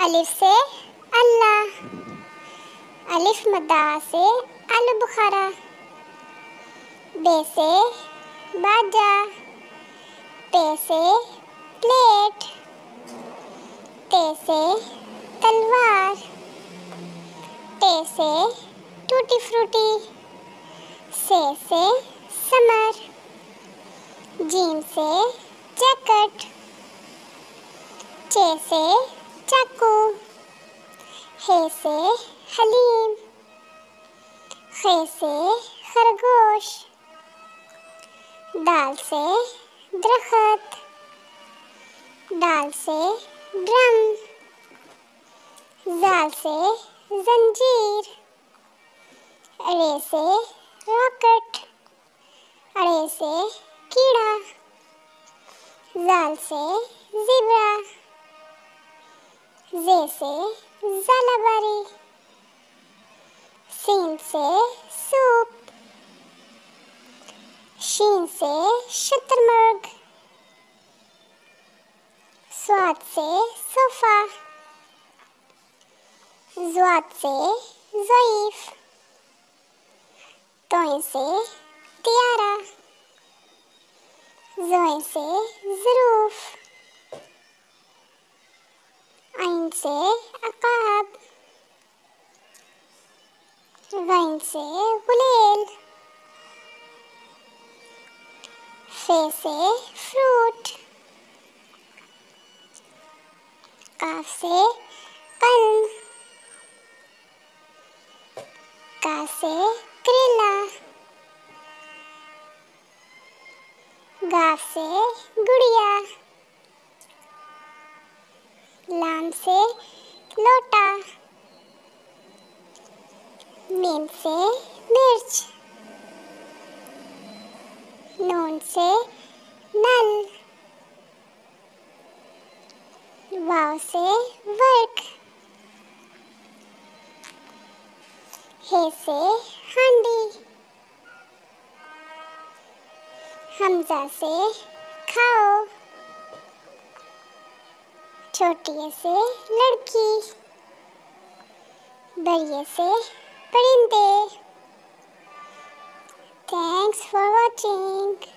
अलिफ से अल्लाह, अलिफ मद्दा से आलू बुखारा। बे से बाजा, पे से प्लेट, ते से तलवार, टे से टूटी फ्रूटी, से समर, जीम से जैकेट, चे से चाकू, हे से हलीम, खे से खरगोश, दाल से दरख्त, दाल से ड्रम, जाल से जंजीर, रे से रॉकेट, अड़े से कीड़ा, जाल से ज़ेब्रा, जे से ज़ालाबारी, सीन से सूप, शीन से शुतुरमुर्ग, स्वाद से सोफ़ा, ज़्वाद से ज़ईफ़, तोय से तियारा, ज़ोय से ज़रूफ़, आइन से अक़ाब, गैन से गुलेल, फे से फ्रूट, काफ से कल्म, का से करेला, गाफ से गुड़िया, लाम से लोटा, मीम से मिर्च, नून से नल, वाव से वर्क, हे से हांडी, हमजा से खाओ, छोटी से लड़की, बड़िए से परिंदे। Thanks for watching.